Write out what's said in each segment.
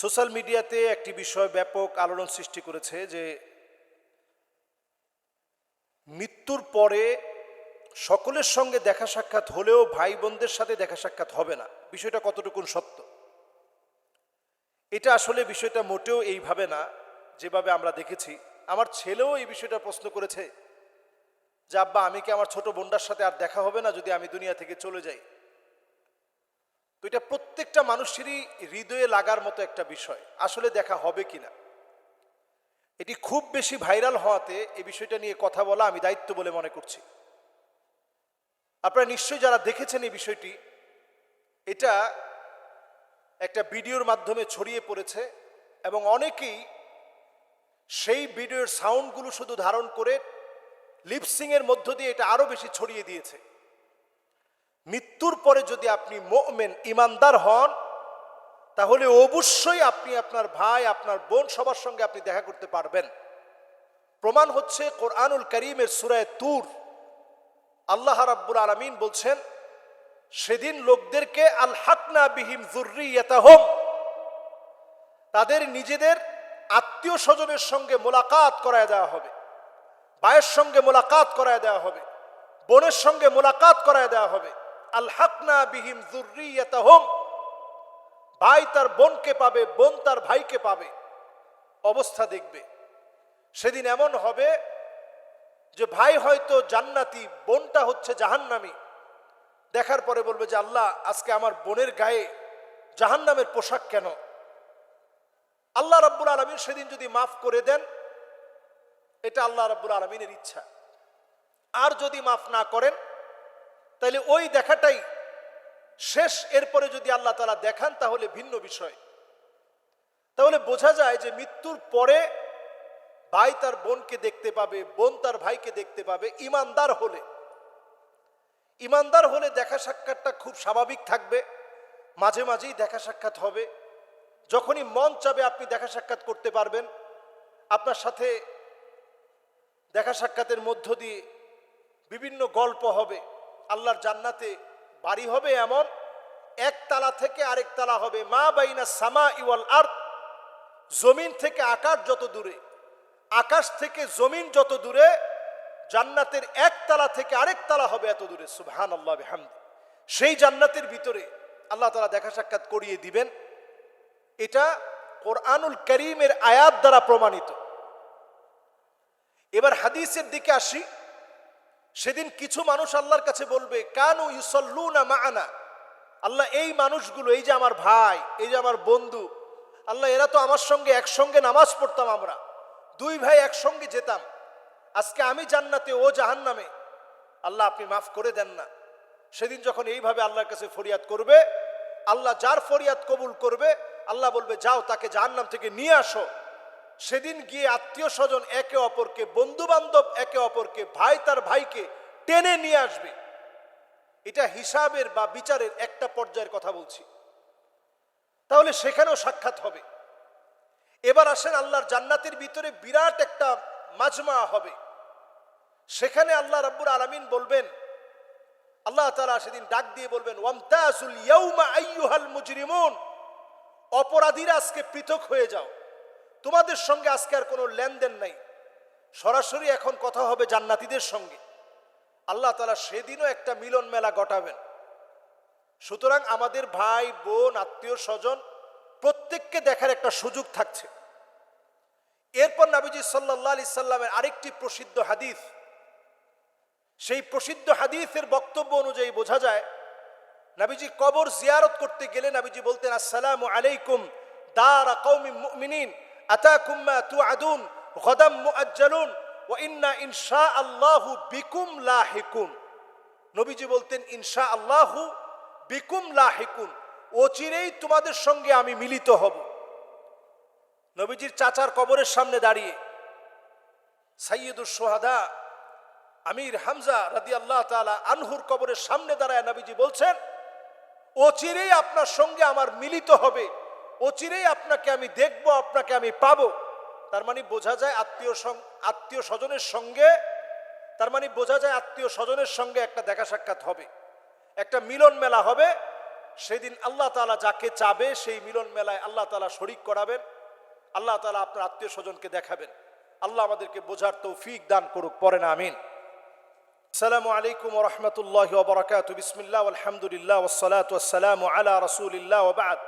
Social মিডিয়াতে একটি বিষয় ব্যাপক আলোড়ন সৃষ্টি করেছে যে মৃত্যুর পরে সকলের সঙ্গে দেখা সাক্ষাৎ হলেও ভাই বোনদের সাথে দেখা সাক্ষাৎ হবে না। বিষয়টা কতটুকু সত্য? এটা আসলে বিষয়টা মোটেও এইভাবে না যেভাবে আমরা দেখেছি। আমার ছেলেও এই বিষয়টা প্রশ্ন করেছে যে আব্বা, আমি কি আমার ছোট বোনটার সাথে আর দেখা হবে না যদি আমি দুনিয়া থেকে চলে যাই? তো এটা প্রত্যেকটা মানুষেরই হৃদয়ে লাগার মতো একটা বিষয়, আসলে দেখা হবে কিনা। এটি খুব বেশি ভাইরাল হওয়াতে এই বিষয়টা নিয়ে কথা বলা আমি দায়িত্ব বলে মনে করছি। আপনারা নিশ্চয়ই যারা দেখেছেন এই বিষয়টি, এটা একটা ভিডিওর মাধ্যমে ছড়িয়ে পড়েছে এবং অনেকেই সেই ভিডিওর সাউন্ডগুলো শুধু ধারণ করে লিপসিংয়ের মধ্য দিয়ে এটা আরো বেশি ছড়িয়ে দিয়েছে। মৃত্যুর পরে যদি আপনি মুমিন ইমানদার হন, তাহলে অবশ্যই আপনি আপনার ভাই আপনার বোন সবার সঙ্গে আপনি দেখা করতে পারবেন। প্রমাণ হচ্ছে কোরআনুল কারীমের সূরা তুর। আল্লাহ রাব্বুল আলামিন বলছেন, সেদিন লোকদেরকে আলহাকনা বিহিম যুররিয়াতাহুম, তাদের নিজেদের আত্মীয় স্বজনের সঙ্গে মোলাকাত করায় দেওয়া হবে, ভাইয়ের সঙ্গে মোলাকাত করায় দেওয়া হবে, বোনের সঙ্গে মোলাকাত করায় দেওয়া হবে। আলহাকনা বিহিম যুররিয়াতাহুম, ভাই তার বোনকে পাবে, বোন তার ভাইকে পাবে। অবস্থা দেখবে সেদিন এমন হবে যে ভাই হয়তো জান্নাতি, বোনটা হচ্ছে জাহান্নামী। দেখার পরে বলবে যে আল্লাহ, আজকে আমার বোনের গায়ে জাহান্নামের পোশাক কেন? আল্লাহ রাব্বুল আলামিন সেদিন যদি মাফ করে দেন, এটা আল্লাহ রাব্বুল আলামিনের ইচ্ছা। আর যদি মাফ না করেন, তাহলে ওই দেখাটাই শেষ। এরপরে যদি আল্লাহ তাআলা দেখান তাহলে ভিন্ন বিষয়। তাহলে বোঝা যায় যে মৃত্যুর পরে ভাই তার বোনকে দেখতে পাবে, বোন তার ভাইকে দেখতে পাবে ইমানদার হলে। ইমানদার হলে দেখা সাক্ষাৎটা খুব স্বাভাবিক থাকবে, মাঝে মাঝেই দেখা সাক্ষাৎ হবে। যখনই মন চাবে আপনি দেখা সাক্ষাৎ করতে পারবেন। আপনার সাথে দেখা সাক্ষাতের মধ্য দিয়ে বিভিন্ন গল্প হবে। আল্লাহর জান্নাতে বাড়ি হবে এমন, এক তালা থেকে আরেক তালা হবে, মা বাইনা সামা ওয়াল আরদ, জমিন থেকে আকাশ যত দূরে, আকাশ থেকে জমিন যত দূরে, জান্নাতের এক তালা থেকে আরেক তালা হবে এত দূরে। সুবহানাল্লাহ বিহামদি। সেই জান্নাতের ভিতরে আল্লাহ তাআলা দেখা সাক্ষাৎ করিয়ে দিবেন। এটা কোরআনুল কারীমের আয়াত দ্বারা প্রমাণিত। এবার হাদিসের দিকে আসি। সেদিন কিছু মানুষ আল্লাহর কাছে বলবে, কানু ইউসাল্লুনা মাআনা, আল্লাহ এই মানুষগুলো, এই যে আমার ভাই, এই যে আমার বন্ধু, আল্লাহ এরা তো আমার সঙ্গে একসঙ্গে নামাজ পড়তাম, আমরা দুই ভাই একসঙ্গে যেতাম, আজকে আমি জান্নাতে ও জাহান্নামে, আল্লাহ আপনি মাফ করে দেন না। সেদিন যখন এইভাবে আল্লাহর কাছে ফরিয়াদ করবে, আল্লাহ যার ফরিয়াদ কবুল করবে, আল্লাহ বলবে যাও তাকে জাহান্নাম থেকে নিয়ে আসো। সেদিন গিয়ে আত্মীয় স্বজন একে অপরকে, বন্ধু বান্ধব একে অপরকে, ভাই তার ভাইকে টেনে নিয়ে আসবে। এটা হিসাবের বা বিচারের একটা পর্যায়ের কথা বলছি। তাহলে সেখানেও সাক্ষাৎ হবে। এবার আসেন আল্লাহর জান্নাতের ভিতরে বিরাট একটা মাজমা হবে। সেখানে আল্লাহ রাব্বুল আলামিন বলবেন, আল্লাহ তাআলা সেদিন ডাক দিয়ে বলবেন, ওয়ামতাজুল ইয়াউমা আইয়ুহাল মুজরিমুন, অপরাধীরা আজকে পৃথক হয়ে যাও, তোমাদের সঙ্গে আজকে আর কোনো লেনদেন নাই। সরাসরি এখন কথা হবে জান্নাতীদের সঙ্গে। আল্লাহ তাআলা সেদিনও একটা মিলন মেলা ঘটাবেন। সুতরাং আমাদের ভাই বোন আত্মীয় স্বজন প্রত্যেককে দেখার একটা সুযোগ থাকছে। এরপর নবীজি সাল্লাল্লাহু আলাইহি সাল্লামের আরেকটি প্রসিদ্ধ হাদিস, সেই প্রসিদ্ধ হাদিসের বক্তব্য অনুযায়ী বোঝা যায়, নবীজি কবর জিয়ারত করতে গেলে নবীজি বলতেন, আসসালামু আলাইকুম দারা কওমিন মুমিনিন আতাকুম মা তুআদুন গাদাম মুআজ্জালুন ওয়া ইন্না ইনশাআল্লাহু বিকুম লাহিকুন। নবীজি বলতেন, ইনশাআল্লাহু বিকুম লাহিকুন, অচিরেই তোমাদের সঙ্গে আমি মিলিত হব। নবীজির চাচার কবরের সামনে দাঁড়িয়ে সাইয়্যিদুশ শুহাদা আমির হামজা রাদিয়াল্লাহু তাআলা আনহুর কবরের সামনে দাঁড়ায় নবীজি বলছেন, অচিরেই আপনার সঙ্গে আমার মিলিত হবে, অচিরেই আপনাকে আমি দেখব, আপনাকে আমি পাবো। তার মানে বোঝা যায় আত্মীয় স্বজনের সঙ্গে, তার মানে বোঝা যায় আত্মীয় স্বজনের সঙ্গে একটা দেখা সাক্ষাৎ হবে, একটা মিলন মেলা হবে। সেদিন আল্লাহ তাআলা যাকে চাবে সেই মিলন মেলায় আল্লাহ তাআলা শরীক করাবেন, আল্লাহ তাআলা আপনার আত্মীয় স্বজনকে দেখাবেন। আল্লাহ আমাদেরকে বোঝার তৌফিক দান করুক, পড়েন আমিন। আসসালামু আলাইকুম ওয়া রাহমাতুল্লাহি ওয়া বারাকাতুহু। বিসমিল্লাহ ওয়াল হামদুলিল্লাহ ওয়াস সালাতু ওয়াস সালামু আলা রাসূলিল্লাহ ওয়া বা'দ।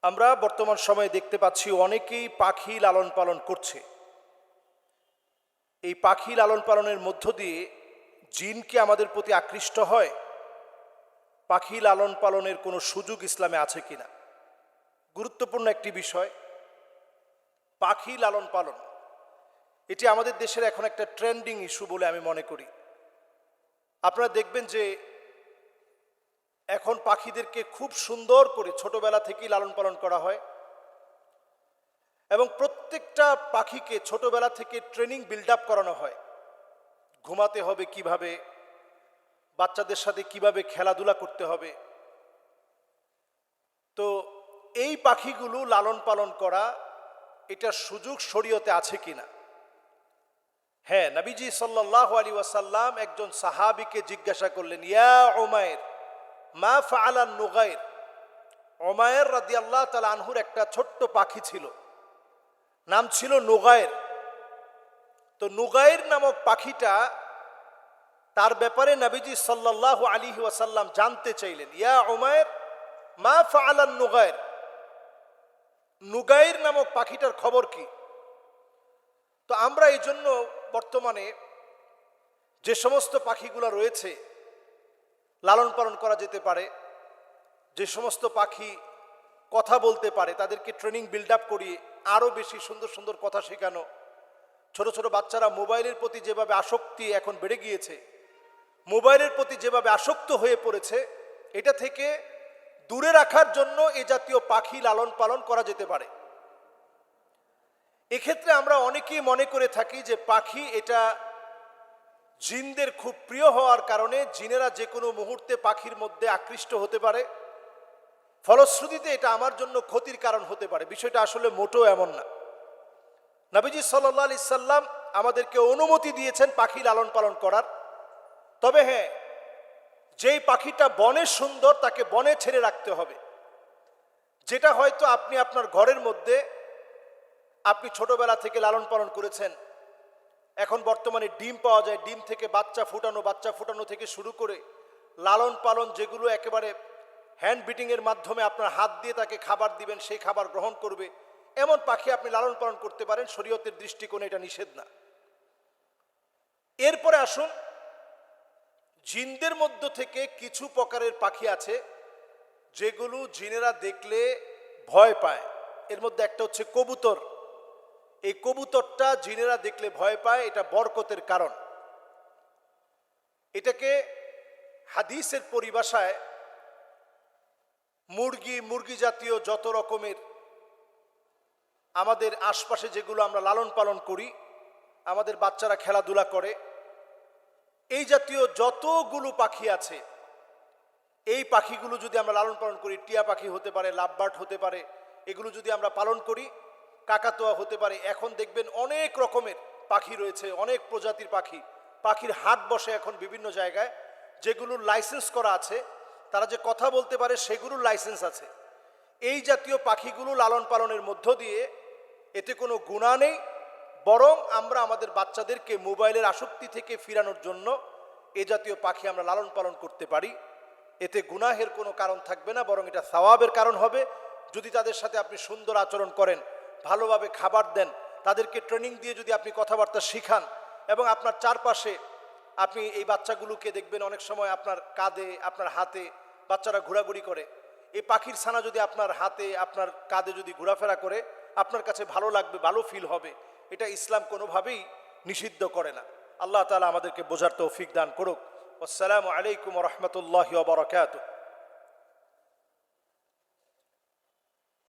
আমরা বর্তমান সময়ে দেখতে পাচ্ছি অনেকেই পাখি লালন পালন করছে। এই পাখি লালন পালনের মধ্য দিয়ে জিন কি আমাদের প্রতি আকৃষ্ট হয়? পাখি লালন পালনের কোনো সুযোগ ইসলামে আছে কিনা? গুরুত্বপূর্ণ একটি বিষয়, পাখি লালন পালন। এটি আমাদের দেশের এখন একটা ট্রেন্ডিং ইস্যু বলে আমি মনে করি। আপনারা দেখবেন যে এখন পাখিদেরকে খুব সুন্দর করে ছোটবেলা থেকেই লালন পালন করা হয় এবং প্রত্যেকটা পাখিকে ছোটবেলা থেকে ট্রেনিং বিল্ড আপ করানো হয়। ঘুমাতে হবে কিভাবে, বাচ্চাদের সাথে কিভাবে খেলাধুলা করতে হবে। তো এই পাখিগুলো লালন পালন করা, এটার সুযোগ শরীয়তে আছে কিনা? হ্যাঁ, নবীজি সাল্লাল্লাহু আলাইহি ওয়াসাল্লাম একজন সাহাবীকে জিজ্ঞাসা করলেন, ইয়া উমাইর মা ফাআলান নুগাইর। উমাইর রাদিয়াল্লাহু তাআলা আনহুর একটা ছোট্ট পাখি ছিল, নাম ছিল নুগাইর। তো নুগাইর নামক পাখিটা, তার ব্যাপারে নবীজি সাল্লাল্লাহু আলাইহি ওয়াসাল্লাম জানতে চাইলেন, ইয়া উমাইর মা ফাআলান নুগাইর, নুগাইর নামক পাখিটার খবর কি? তো আমরা এই জন্য বর্তমানে যে সমস্ত পাখিগুলো রয়েছে লালন পালন করা যেতে পারে, যে সমস্ত পাখি কথা বলতে পারে, তাদেরকে ট্রেনিং বিল্ড আপ করিয়ে আরও বেশি সুন্দর সুন্দর কথা শেখানো। ছোট ছোট বাচ্চারা মোবাইলের প্রতি যেভাবে আসক্তি এখন বেড়ে গিয়েছে, মোবাইলের প্রতি যেভাবে আসক্ত হয়ে পড়েছে, এটা থেকে দূরে রাখার জন্য এ জাতীয় পাখি লালন পালন করা যেতে পারে। এক্ষেত্রে আমরা অনেকেই মনে করে থাকি যে পাখি এটা জিনদের খুব প্রিয় হওয়ার কারণে জিনেরা যে কোনো মুহূর্তে পাখির মধ্যে আকৃষ্ট হতে পারে, ফলশ্রুতিতে এটা আমার জন্য ক্ষতির কারণ হতে পারে। বিষয়টা আসলে মোটেও এমন না। নবীজি সাল্লাল্লাহু আলাইহি সাল্লাম আমাদেরকে অনুমতি দিয়েছেন পাখি লালন পালন করার। তবে হ্যাঁ, যেই পাখিটা বনে সুন্দর তাকে বনে ছেড়ে রাখতে হবে। যেটা হয়তো আপনি আপনার ঘরের মধ্যে আপনি ছোটবেলা থেকে লালন পালন করেছেন, এখন বর্তমানে ডিম পাওয়া যায়, ডিম থেকে বাচ্চা ফুটানো থেকে শুরু করে লালন পালন যেগুলো একেবারে হ্যান্ড বিটিংয়ের মাধ্যমে আপনার হাত দিয়ে তাকে খাবার দিবেন, সেই খাবার গ্রহণ করবে, এমন পাখি আপনি লালন পালন করতে পারেন। শরীয়তের দৃষ্টিকোণে এটা নিষেধ না। এরপরে আসুন, জিনদের মধ্য থেকে কিছু প্রকারের পাখি আছে যেগুলো জিনেরা দেখলে ভয় পায়। এর মধ্যে একটা হচ্ছে কবুতর। এই কবুতরটা জিনেরা দেখলে ভয় পায়, এটা বরকতের কারণ। এটাকে হাদিসের পরিভাষায় মুরগি জাতীয় যত রকমের আমাদের আশপাশে যেগুলো আমরা লালন পালন করি, আমাদের বাচ্চারা খেলাধুলা করে, এই জাতীয় যতগুলো পাখি আছে, এই পাখিগুলো যদি আমরা লালন পালন করি, টিয়া পাখি হতে পারে, লাভবার্ড হতে পারে, এগুলো যদি আমরা পালন করি, কাকাতুয়া হতে পারে। এখন দেখবেন অনেক রকমের পাখি রয়েছে, অনেক প্রজাতির পাখি। পাখির হাট বসে এখন বিভিন্ন জায়গায়, যেগুলোর লাইসেন্স করা আছে, তারা যে কথা বলতে পারে সেগুলোর লাইসেন্স আছে। এই জাতীয় পাখিগুলো লালন পালনের মধ্য দিয়ে এতে কোনো গুনাহ নেই, বরং আমরা আমাদের বাচ্চাদেরকে মোবাইলের আসক্তি থেকে ফিরানোর জন্য এ জাতীয় পাখি আমরা লালন পালন করতে পারি। এতে গুনাহের কোনো কারণ থাকবে না, বরং এটা সওয়াবের কারণ হবে। যদি তাদের সাথে আপনি সুন্দর আচরণ করেন, ভালোভাবে খাবার দেন, তাদেরকে ট্রেনিং দিয়ে যদি আপনি কথাবার্তা শিখান, এবং আপনার চারপাশে আপনি এই বাচ্চাগুলোকে দেখবেন অনেক সময় আপনার কাঁধে, আপনার হাতে বাচ্চারা ঘোরাঘুরি করে। এই পাখির ছানা যদি আপনার হাতে, আপনার কাঁধে যদি ঘোরাফেরা করে, আপনার কাছে ভালো লাগবে, ভালো ফিল হবে। এটা ইসলাম কোনোভাবেই নিষিদ্ধ করে না। আল্লাহ তাআলা আমাদেরকে বোঝার তৌফিক দান করুক। আসসালামু আলাইকুম ওয়া রাহমাতুল্লাহি ওয়া বারাকাতুহু।